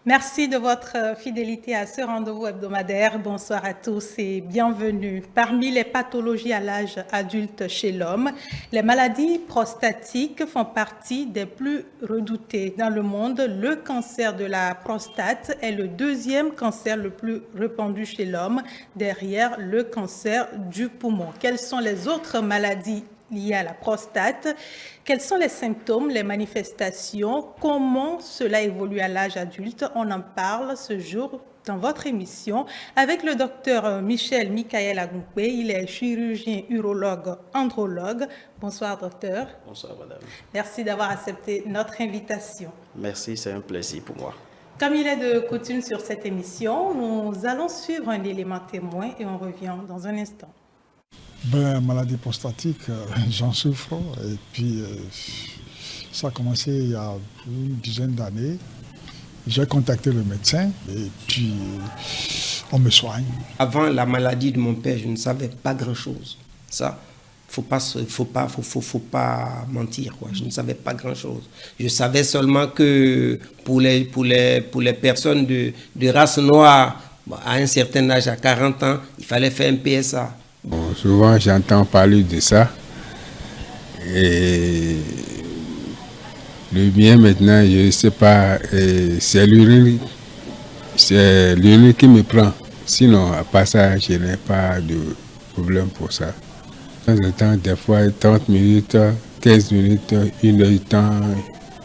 Merci de votre fidélité à ce rendez-vous hebdomadaire. Bonsoir à tous et bienvenue. Parmi les pathologies à l'âge adulte chez l'homme, les maladies prostatiques font partie des plus redoutées dans le monde. Le cancer de la prostate est le deuxième cancer le plus répandu chez l'homme, derrière le cancer du poumon. Quelles sont les autres maladies liées à la prostate? Quels sont les symptômes, les manifestations? Comment cela évolue à l'âge adulte? On en parle ce jour dans votre émission avec le docteur Michel Michael Agoupé. Il est chirurgien, urologue, andrologue. Bonsoir docteur. Bonsoir madame. Merci d'avoir accepté notre invitation. Merci, c'est un plaisir pour moi. Comme il est de coutume sur cette émission, nous allons suivre un élément témoin et on revient dans un instant. Maladie prostatique, j'en souffre et puis ça a commencé il y a une dizaine d'années. J'ai contacté le médecin et puis on me soigne. Avant la maladie de mon père, je ne savais pas grand-chose. Ça, faut pas mentir, quoi. Je ne savais pas grand-chose. Je savais seulement que pour les personnes de race noire, à un certain âge, à 40 ans, il fallait faire un PSA. Bon, souvent j'entends parler de ça et le mien maintenant, je ne sais pas, c'est l'urine qui me prend. Sinon, à part ça, je n'ai pas de problème pour ça. De temps en temps, des fois 30 minutes, 15 minutes, 1 heure de temps,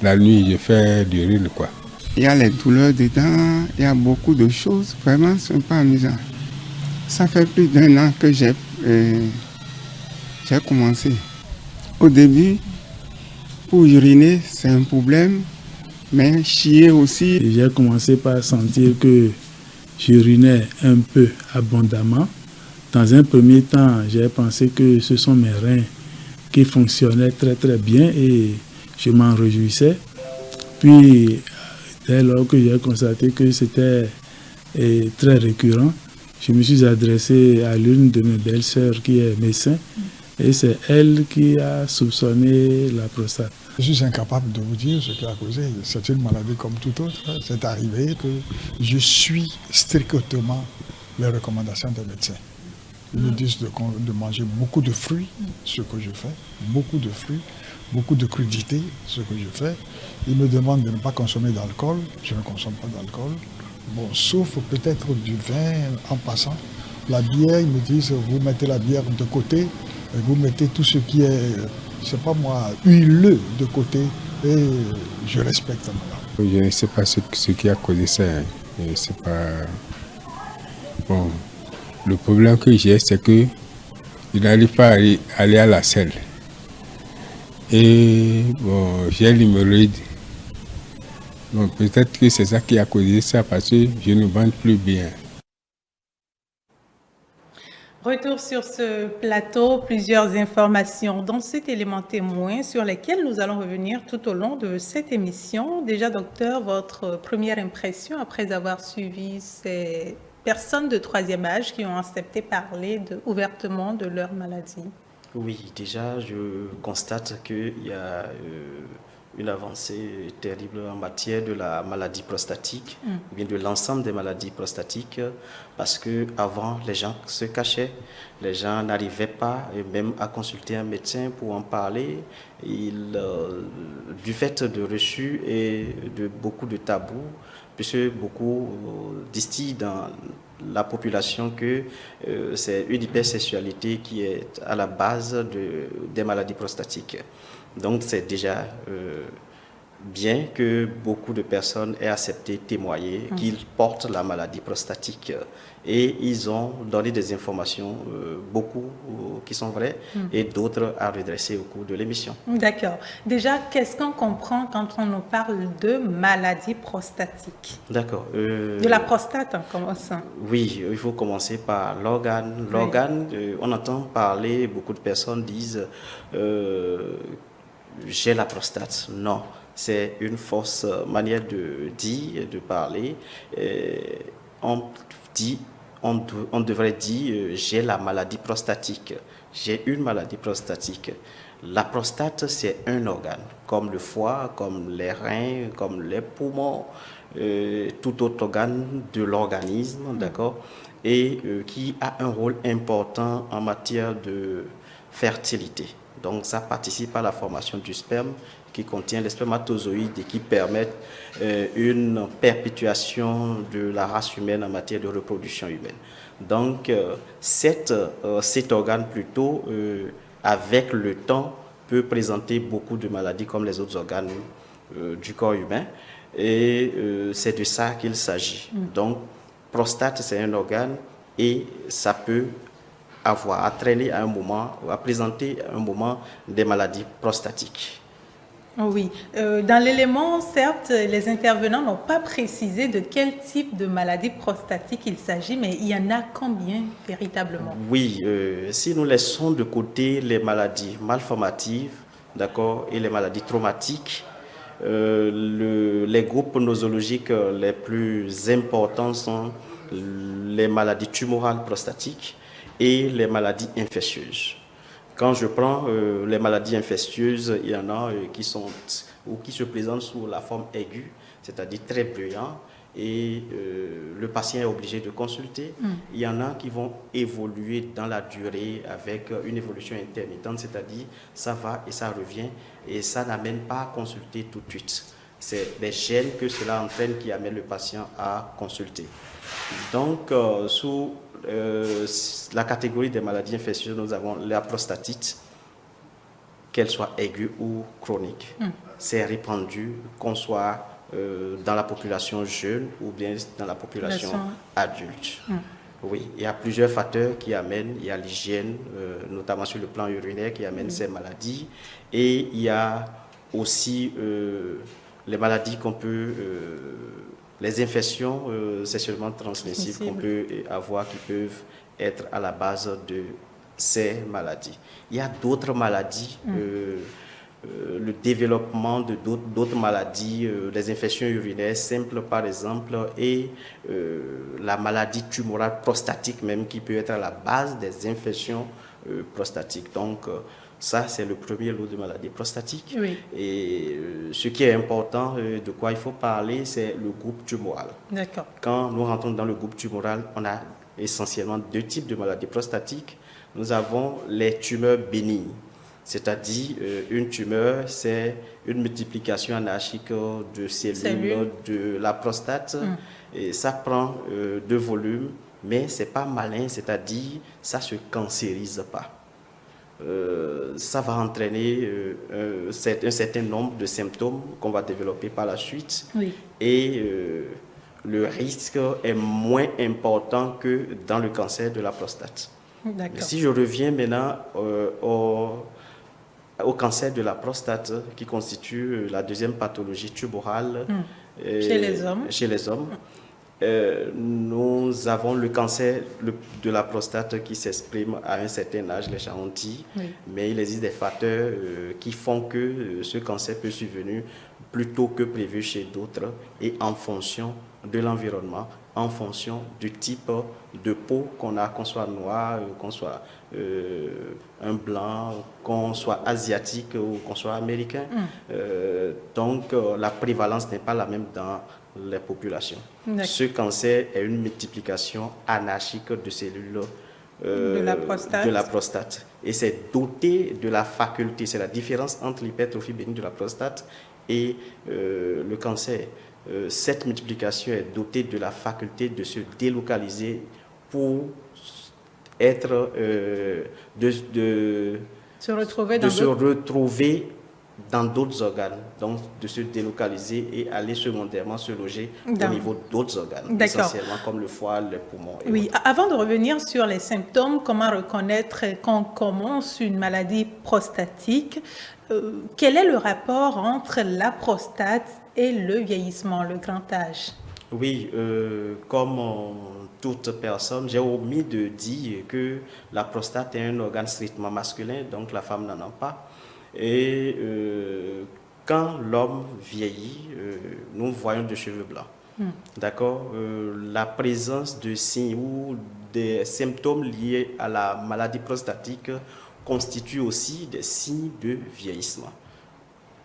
la nuit, je fais l'urine, quoi. Il y a les douleurs dedans, il y a beaucoup de choses, vraiment, ce n'est pas amusant. Ça fait plus d'1 an que j'ai commencé. Au début, pour uriner, c'est un problème, mais chier aussi. J'ai commencé par sentir que j'urinais un peu abondamment. Dans un premier temps, j'ai pensé que ce sont mes reins qui fonctionnaient très très bien et je m'en réjouissais. Puis, dès lors que j'ai constaté que c'était très récurrent, je me suis adressé à l'une de mes belles-sœurs qui est médecin et c'est elle qui a soupçonné la prostate. Je suis incapable de vous dire ce qui a causé. C'est une maladie comme toute autre. C'est arrivé que je suis strictement les recommandations des médecins. Ils me disent de manger beaucoup de fruits, ce que je fais, beaucoup de fruits, beaucoup de crudités, ce que je fais. Ils me demandent de ne pas consommer d'alcool, je ne consomme pas d'alcool. Bon, sauf peut-être du vin en passant. La bière, ils me disent, vous mettez la bière de côté, et vous mettez tout ce qui est, je sais pas moi, huileux de côté, et je respecte moi. Je ne sais pas ce qui a causé ça. Je sais pas. Bon, le problème que j'ai, c'est que je n'arrive pas à aller à la selle. Et bon, j'ai l'hémorroïde. Bon, peut-être que c'est ça qui a causé ça parce que je ne vends plus bien. Retour sur ce plateau, plusieurs informations dans cet élément témoin sur lesquelles nous allons revenir tout au long de cette émission. Déjà, docteur, votre première impression après avoir suivi ces personnes de 3e âge qui ont accepté parler ouvertement de leur maladie? Oui, déjà, je constate qu'il y a une avancée terrible en matière de la maladie prostatique, ou bien de l'ensemble des maladies prostatiques, parce qu'avant, les gens se cachaient, les gens n'arrivaient pas même à consulter un médecin pour en parler. Du fait de refus et de beaucoup de tabous, puisque beaucoup distillent dans la population que c'est une hypersexualité qui est à la base des maladies prostatiques. Donc c'est déjà bien que beaucoup de personnes aient accepté témoigner qu'ils portent la maladie prostatique. Et ils ont donné des informations, beaucoup qui sont vraies, et d'autres à redresser au cours de l'émission. D'accord. Déjà, qu'est-ce qu'on comprend quand on nous parle de maladie prostatique? D'accord. De la prostate en commençant. Oui, il faut commencer par l'organe. L'organe, on entend parler, beaucoup de personnes disent j'ai la prostate. Non, c'est une fausse manière de dire, de parler. On dit on devrait dire j'ai la maladie prostatique, j'ai une maladie prostatique. La prostate, c'est un organe, comme le foie, comme les reins, comme les poumons, tout autre organe de l'organisme, d'accord, et qui a un rôle important en matière de fertilité. Donc ça participe à la formation du sperme qui contient les spermatozoïdes et qui permettent une perpétuation de la race humaine en matière de reproduction humaine. Donc cet organe plutôt, avec le temps, peut présenter beaucoup de maladies comme les autres organes du corps humain. Et c'est de ça qu'il s'agit. Donc prostate, c'est un organe et ça peut avoir à traîner à un moment, à présenter à un moment des maladies prostatiques. Oui, dans l'élément, certes, les intervenants n'ont pas précisé de quel type de maladie prostatique il s'agit, mais il y en a combien véritablement? Oui, si nous laissons de côté les maladies malformatives, d'accord, et les maladies traumatiques, les groupes nosologiques les plus importants sont les maladies tumorales prostatiques et les maladies infectieuses. Quand je prends les maladies infectieuses, il y en a qui sont ou qui se présentent sous la forme aiguë, c'est-à-dire très bruyant, et le patient est obligé de consulter. Il y en a qui vont évoluer dans la durée avec une évolution intermittente, c'est-à-dire ça va et ça revient, et ça n'amène pas à consulter tout de suite. C'est les gènes que cela entraîne qui amènent le patient à consulter. Donc, sous la catégorie des maladies infectieuses, nous avons la prostatite, qu'elle soit aiguë ou chronique. C'est répandu, qu'on soit dans la population jeune ou bien dans la population adulte. Oui, il y a plusieurs facteurs qui amènent, il y a l'hygiène, notamment sur le plan urinaire, qui amène ces maladies, et il y a aussi les maladies qu'on peut, les infections sexuellement transmissibles qu'on peut avoir, qui peuvent être à la base de ces maladies. Il y a d'autres maladies, le développement de d'autres maladies, les infections urinaires simples par exemple, et la maladie tumorale prostatique même qui peut être à la base des infections prostatiques. Donc ça, c'est le premier lot de maladies prostatiques. Oui. Et ce qui est important, de quoi il faut parler, c'est le groupe tumoral. D'accord. Quand nous rentrons dans le groupe tumoral, on a essentiellement deux types de maladies prostatiques. Nous avons les tumeurs bénignes, c'est-à-dire une tumeur, c'est une multiplication anarchique de cellules de la prostate. Et ça prend de volume, mais ce n'est pas malin, c'est-à-dire ça ne se cancérise pas. Ça va entraîner un certain nombre de symptômes qu'on va développer par la suite. Oui. Et le risque est moins important que dans le cancer de la prostate. Si je reviens maintenant au cancer de la prostate, qui constitue la deuxième pathologie tumorale chez les hommes, nous avons le cancer de la prostate qui s'exprime à un certain âge, les gens ont dit, mais il existe des facteurs qui font que ce cancer peut survenir plus tôt que prévu chez d'autres, et en fonction de l'environnement, en fonction du type de peau qu'on a, qu'on soit noir, qu'on soit un blanc, qu'on soit asiatique ou qu'on soit américain. Donc la prévalence n'est pas la même dans les populations. Ce cancer est une multiplication anarchique de cellules de la prostate. Et c'est doté de la faculté, c'est la différence entre l'hypertrophie bénigne de la prostate et le cancer. Cette multiplication est dotée de la faculté de se délocaliser pour être, se retrouver dans d'autres organes, donc de se délocaliser et aller secondairement se loger au niveau d'autres organes, essentiellement comme le foie, le poumon. Oui, avant de revenir sur les symptômes, comment reconnaître qu'on commence une maladie prostatique, quel est le rapport entre la prostate et le vieillissement, le grand âge? Oui, comme toute personne, j'ai omis de dire que la prostate est un organe strictement masculin, donc la femme n'en a pas. Et quand l'homme vieillit, nous voyons des cheveux blancs. D'accord, la présence de signes ou des symptômes liés à la maladie prostatique constitue aussi des signes de vieillissement.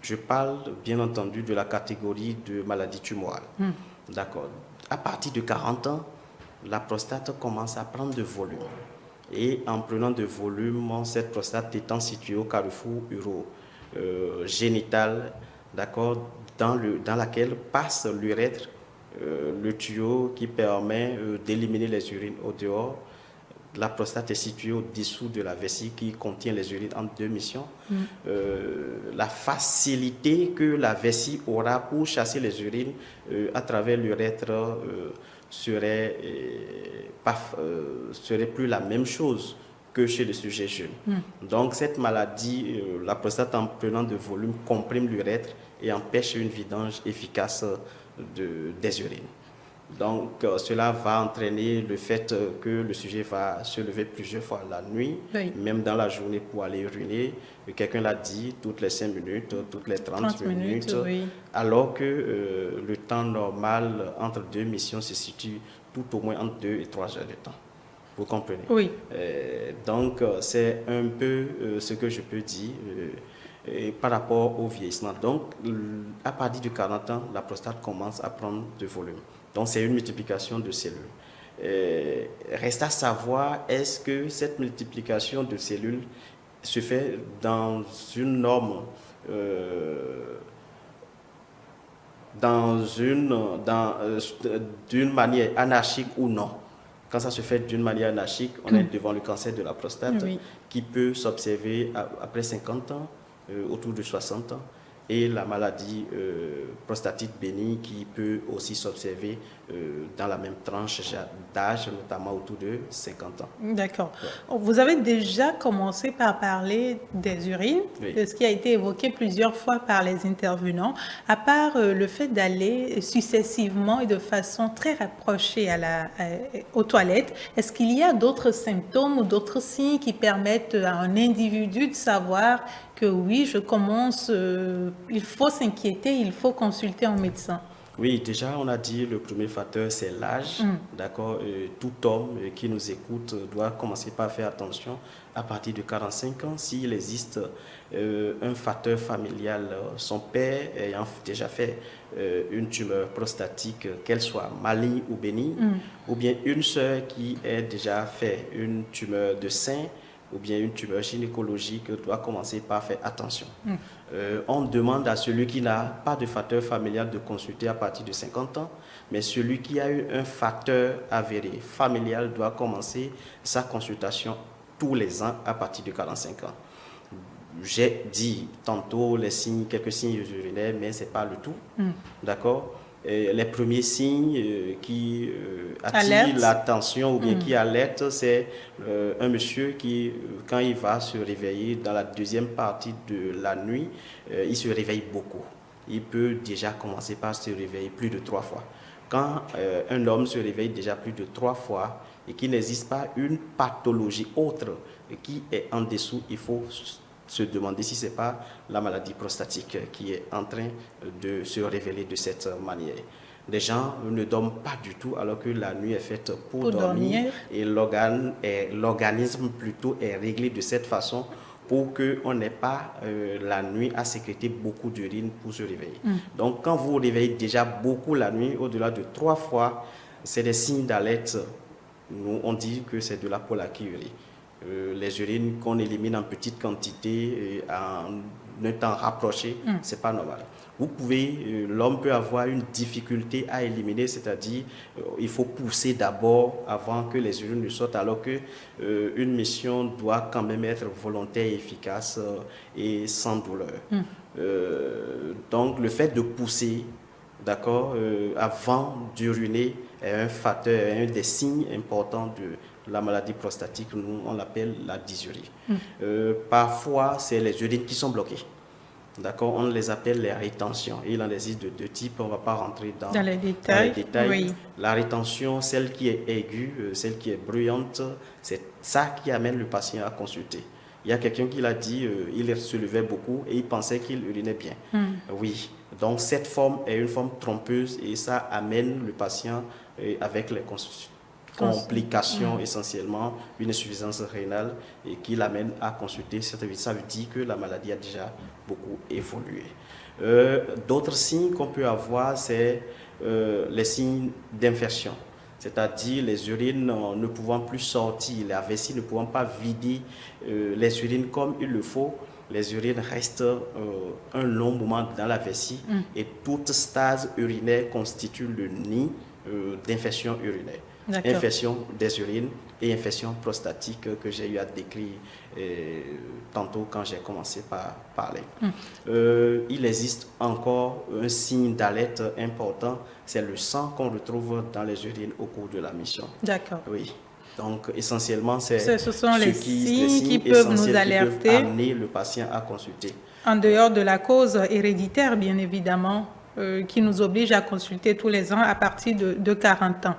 Je parle bien entendu de la catégorie de maladies tumorales. D'accord. À partir de 40 ans, la prostate commence à prendre de volume. Et en prenant de volume, cette prostate étant située au carrefour urogénital, d'accord, dans laquelle passe l'urètre, le tuyau qui permet d'éliminer les urines au dehors. La prostate est située au-dessous de la vessie qui contient les urines en deux missions. La facilité que la vessie aura pour chasser les urines à travers l'urètre serait plus la même chose que chez le sujet jeune. Donc cette maladie, la prostate en prenant de volume comprime l'urètre et empêche une vidange efficace des urines. Donc cela va entraîner le fait que le sujet va se lever plusieurs fois la nuit, même dans la journée pour aller uriner. Quelqu'un l'a dit, toutes les 5 minutes, toutes les 30 minutes, alors que le temps normal entre deux missions se situe tout au moins entre 2 et 3 heures de temps. Vous comprenez? Oui. Donc c'est un peu ce que je peux dire par rapport au vieillissement. Donc à partir de 40 ans, la prostate commence à prendre de volume. Donc, c'est une multiplication de cellules. Reste à savoir, est-ce que cette multiplication de cellules se fait dans une norme, d'une manière anarchique ou non? Quand ça se fait d'une manière anarchique, on est devant le cancer de la prostate qui peut s'observer après 50 ans, autour de 60 ans. Et la maladie prostatite bénigne qui peut aussi s'observer dans la même tranche d'âge, notamment autour de 50 ans. D'accord. Vous avez déjà commencé par parler des urines, de ce qui a été évoqué plusieurs fois par les intervenants. À part le fait d'aller successivement et de façon très rapprochée aux toilettes, est-ce qu'il y a d'autres symptômes ou d'autres signes qui permettent à un individu de savoir que oui, je commence, il faut s'inquiéter, il faut consulter un médecin? Oui, déjà, on a dit le premier facteur, c'est l'âge. D'accord. Tout homme qui nous écoute doit commencer par faire attention à partir de 45 ans. S'il existe un facteur familial, son père ayant déjà fait une tumeur prostatique, qu'elle soit maligne ou bénigne, ou bien une sœur qui ait déjà fait une tumeur de sein, ou bien une tumeur gynécologique, doit commencer par faire attention. On demande à celui qui n'a pas de facteur familial de consulter à partir de 50 ans, mais celui qui a eu un facteur avéré familial doit commencer sa consultation tous les ans à partir de 45 ans. J'ai dit tantôt quelques signes urinaires, mais ce n'est pas le tout. D'accord? Les premiers signes qui attirent l'attention ou bien qui alertent, c'est un monsieur qui, quand il va se réveiller dans la deuxième partie de la nuit, il se réveille beaucoup. Il peut déjà commencer par se réveiller plus de 3 fois. Quand un homme se réveille déjà plus de 3 fois et qu'il n'existe pas une pathologie autre qui est en dessous, il faut se demander si ce n'est pas la maladie prostatique qui est en train de se révéler de cette manière. Les gens ne dorment pas du tout alors que la nuit est faite pour dormir et l'organisme plutôt est réglé de cette façon pour qu'on n'ait pas la nuit à sécréter beaucoup d'urine pour se réveiller. Donc quand vous vous réveillez déjà beaucoup la nuit, au-delà de 3 fois, c'est des signes d'alerte. Nous, on dit que c'est de la pollakiurie. Les urines qu'on élimine en petite quantité en un temps rapproché, c'est pas normal. L'homme peut avoir une difficulté à éliminer, c'est-à-dire il faut pousser d'abord avant que les urines ne sortent, alors que une mission doit quand même être volontaire, efficace et sans douleur. Donc le fait de pousser, d'accord, avant d'uriner est un facteur, un des signes importants de la maladie prostatique. Nous, on l'appelle la dysurie. Parfois, c'est les urines qui sont bloquées. D'accord, on les appelle les rétentions. Il en existe de 2 types, on ne va pas rentrer dans les détails. Oui. La rétention, celle qui est aiguë, celle qui est bruyante, c'est ça qui amène le patient à consulter. Il y a quelqu'un qui l'a dit, il se levait beaucoup et il pensait qu'il urinait bien. Oui, Donc cette forme est une forme trompeuse et ça amène le patient avec les complications essentiellement, une insuffisance rénale et qui l'amène à consulter. Ça veut dire que la maladie a déjà beaucoup évolué. D'autres signes qu'on peut avoir, c'est les signes d'infection. C'est-à-dire les urines ne pouvant plus sortir, la vessie ne pouvant pas vider les urines comme il le faut. Les urines restent un long moment dans la vessie et toute stase urinaire constitue le nid d'infection urinaire. Infection des urines et infection prostatique que j'ai eu à décrire tantôt quand j'ai commencé par parler. Il existe encore un signe d'alerte important, c'est le sang qu'on retrouve dans les urines au cours de la mission. D'accord. Oui. Donc, essentiellement, ce sont les signes qui peuvent nous alerter, qui peuvent amener le patient à consulter. En dehors de la cause héréditaire, bien évidemment, qui nous oblige à consulter tous les ans à partir de 40 ans.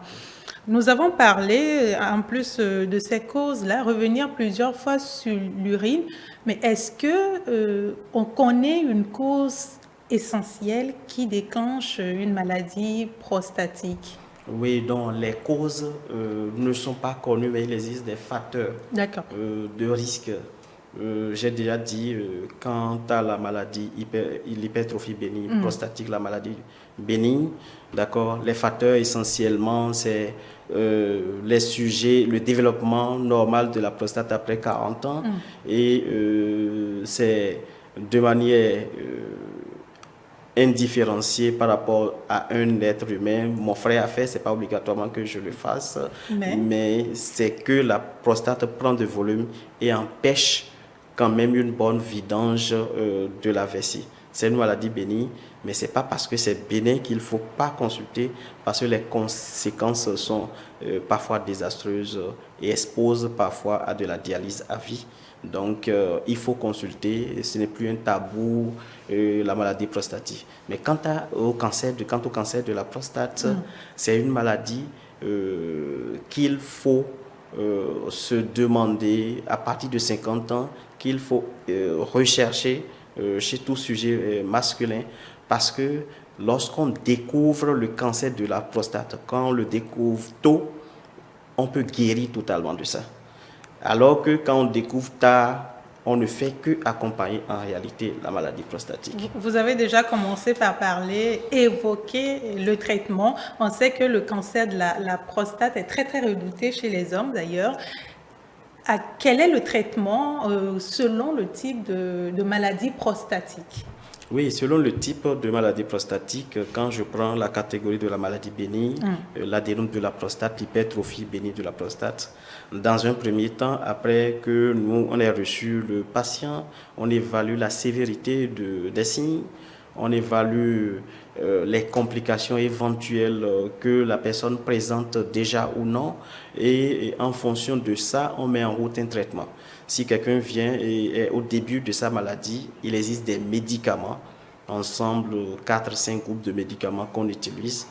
Nous avons parlé, en plus de ces causes-là, revenir plusieurs fois sur l'urine, mais est-ce que on connaît une cause essentielle qui déclenche une maladie prostatique? Oui, donc les causes ne sont pas connues, mais il existe des facteurs de risque. J'ai déjà dit, quant à la maladie, l'hypertrophie bénigne prostatique, la maladie bénigne, d'accord, les facteurs essentiellement, c'est les sujets, le développement normal de la prostate après 40 ans, et c'est de manière indifférencié par rapport à un être humain. Mon frère a fait, c'est pas obligatoirement que je le fasse, mais c'est que la prostate prend de volume et empêche quand même une bonne vidange de la vessie. C'est une maladie bénigne, mais c'est pas parce que c'est bénin qu'il faut pas consulter, parce que les conséquences sont parfois désastreuses et exposent parfois à de la dialyse à vie. Donc, il faut consulter, ce n'est plus un tabou, la maladie prostatique. Mais quant au cancer de la prostate, c'est une maladie qu'il faut se demander à partir de 50 ans, qu'il faut rechercher chez tout sujet masculin, parce que lorsqu'on découvre le cancer de la prostate, quand on le découvre tôt, on peut guérir totalement de ça. Alors que quand on découvre tard, on ne fait que accompagner en réalité la maladie prostatique. Vous avez déjà commencé par évoquer le traitement. On sait que le cancer de la prostate est très très redouté chez les hommes d'ailleurs. Quel est le traitement selon le type de maladie prostatique? Oui, selon le type de maladie prostatique, quand je prends la catégorie de la maladie bénigne, l'adénome de la prostate, l'hypertrophie bénigne de la prostate, dans un premier temps, après que nous on ait reçu le patient, on évalue la sévérité des signes, on évalue les complications éventuelles que la personne présente déjà ou non, et en fonction de ça, on met en route un traitement. Si quelqu'un vient et est au début de sa maladie, il existe des médicaments, ensemble 4-5 groupes de médicaments qu'on utilise,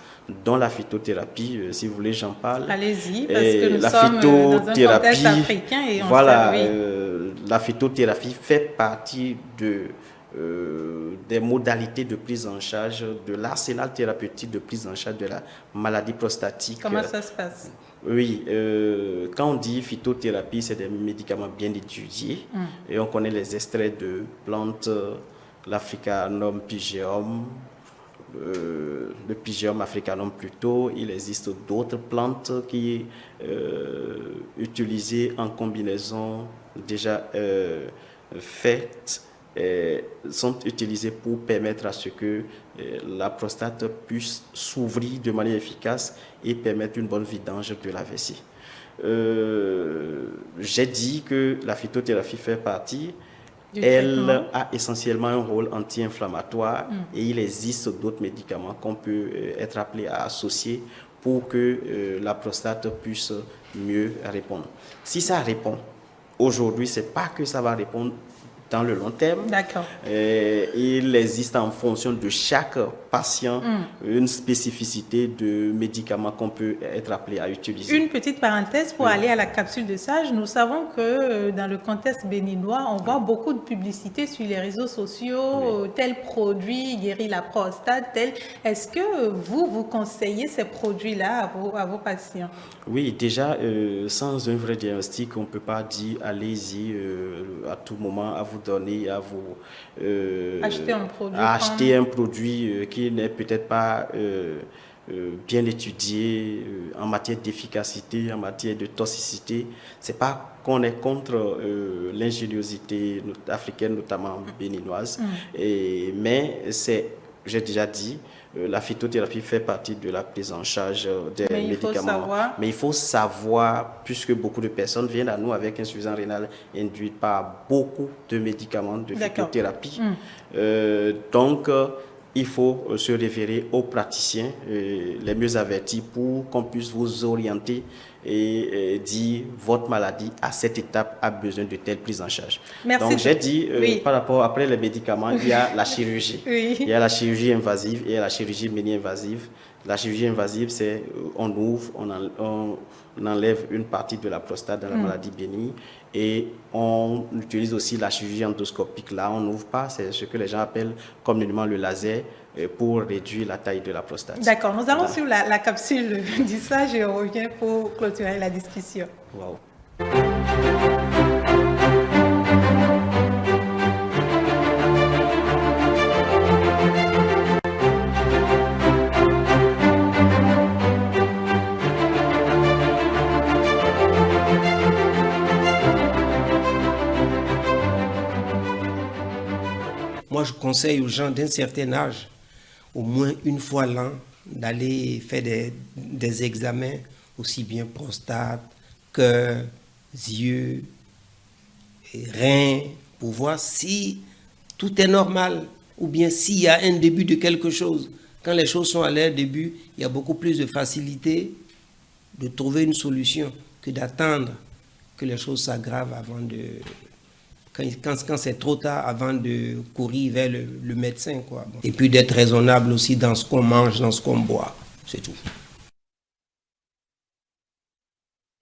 dont la phytothérapie, si vous voulez j'en parle. Allez-y, parce que nous sommes dans un contexte africain et on sait, la phytothérapie fait partie des modalités de prise en charge, de l'arsenal thérapeutique de prise en charge de la maladie prostatique. Comment ça se passe? Oui, quand on dit phytothérapie, c'est des médicaments bien étudiés et on connaît les extraits de plantes, l'Africanum pygeum, le Pygeum africanum plutôt. Il existe d'autres plantes qui utilisées en combinaison déjà faites sont utilisées pour permettre à ce que la prostate puisse s'ouvrir de manière efficace et permettre une bonne vidange de la vessie. J'ai dit que la phytothérapie fait partie. Elle a essentiellement un rôle anti-inflammatoire et il existe d'autres médicaments qu'on peut être appelé à associer pour que la prostate puisse mieux répondre. Si ça répond, aujourd'hui, c'est pas que ça va répondre dans le long terme. D'accord. Il existe en fonction de chaque patient une spécificité de médicaments qu'on peut être appelé à utiliser. Une petite parenthèse pour aller à la capsule de sage. Nous savons que dans le contexte béninois, on voit beaucoup de publicités sur les réseaux sociaux, tel produit guérit la prostate, tel. Est-ce que vous conseillez ces produits-là à vos patients? Oui, déjà, sans un vrai diagnostic, on ne peut pas dire allez-y à tout moment à vous donner, à vous acheter un produit qui n'est peut-être pas bien étudié en matière d'efficacité, en matière de toxicité. C'est pas qu'on est contre l'ingéniosité africaine, notamment béninoise, mais c'est, j'ai déjà dit, la phytothérapie fait partie de la prise en charge des médicaments. Mais il faut savoir, puisque beaucoup de personnes viennent à nous avec insuffisance rénale induite par beaucoup de médicaments de phytothérapie. Donc, il faut se référer aux praticiens les mieux avertis pour qu'on puisse vous orienter et dire votre maladie à cette étape a besoin de telle prise en charge. Merci. Donc j'ai dit par rapport après les médicaments, il y a la chirurgie. Il y a la chirurgie invasive et la chirurgie mini-invasive. La chirurgie invasive, c'est on ouvre, on enlève une partie de la prostate dans la maladie bénigne et on utilise aussi la chirurgie endoscopique. Là, on n'ouvre pas, c'est ce que les gens appellent communément le laser pour réduire la taille de la prostate. D'accord, nous allons sur la capsule du sage et on revient pour clôturer la discussion. Wow. Moi, je conseille aux gens d'un certain âge, au moins une fois l'an, d'aller faire des examens, aussi bien prostate, cœur, yeux, reins, pour voir si tout est normal ou bien s'il y a un début de quelque chose. Quand les choses sont à leur début, il y a beaucoup plus de facilité de trouver une solution que d'attendre que les choses s'aggravent avant de... Quand c'est trop tard, avant de courir vers le médecin, quoi. Et puis d'être raisonnable aussi dans ce qu'on mange, dans ce qu'on boit, c'est tout.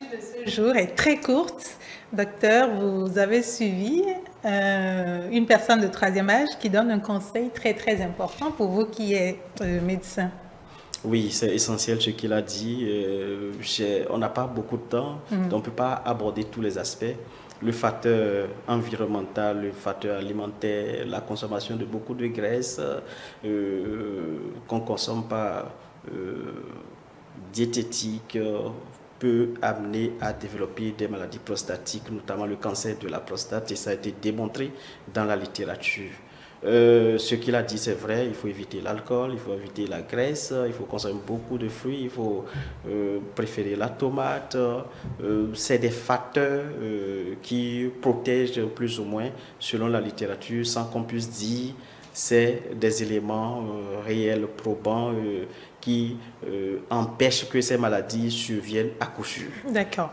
Ce jour est très courte. Docteur, vous avez suivi une personne de 3e âge qui donne un conseil très très important pour vous qui êtes médecin. Oui, c'est essentiel ce qu'il a dit. On n'a pas beaucoup de temps, donc on ne peut pas aborder tous les aspects. Le facteur environnemental, le facteur alimentaire, la consommation de beaucoup de graisses qu'on ne consomme pas diététique peut amener à développer des maladies prostatiques, notamment le cancer de la prostate, et ça a été démontré dans la littérature. Ce qu'il a dit, c'est vrai, il faut éviter l'alcool, il faut éviter la graisse, il faut consommer beaucoup de fruits, il faut préférer la tomate. C'est des facteurs qui protègent plus ou moins, selon la littérature, sans qu'on puisse dire c'est des éléments réels, probants, qui empêchent que ces maladies surviennent à coup sûr. D'accord.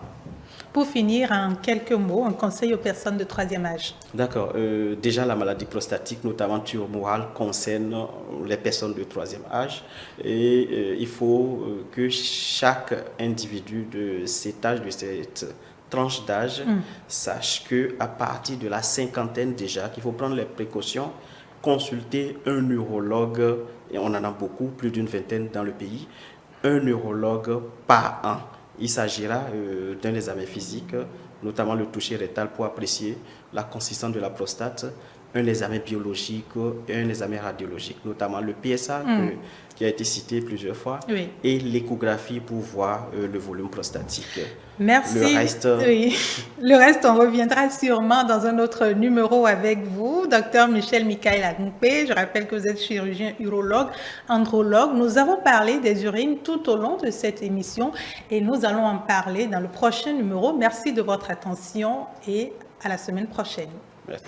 Pour finir, en quelques mots, un conseil aux personnes de 3e âge. D'accord. Déjà, la maladie prostatique, notamment tumorale, concerne les personnes de 3e âge. Et il faut que chaque individu de cet âge, de cette tranche d'âge, sache qu'à partir de la cinquantaine déjà, qu'il faut prendre les précautions, consulter un neurologue, et on en a beaucoup, plus d'une vingtaine dans le pays, un neurologue par an. Il s'agira d'un examen physique, notamment le toucher rectal pour apprécier la consistance de la prostate, un examen biologique et un examen radiologique, notamment le PSA qui a été cité plusieurs fois, et l'échographie pour voir le volume prostatique. Merci. Le reste, on reviendra sûrement dans un autre numéro avec vous, Dr Michel Michael Agnoupé. Je rappelle que vous êtes chirurgien urologue, andrologue. Nous avons parlé des urines tout au long de cette émission et nous allons en parler dans le prochain numéro. Merci de votre attention et à la semaine prochaine. Merci.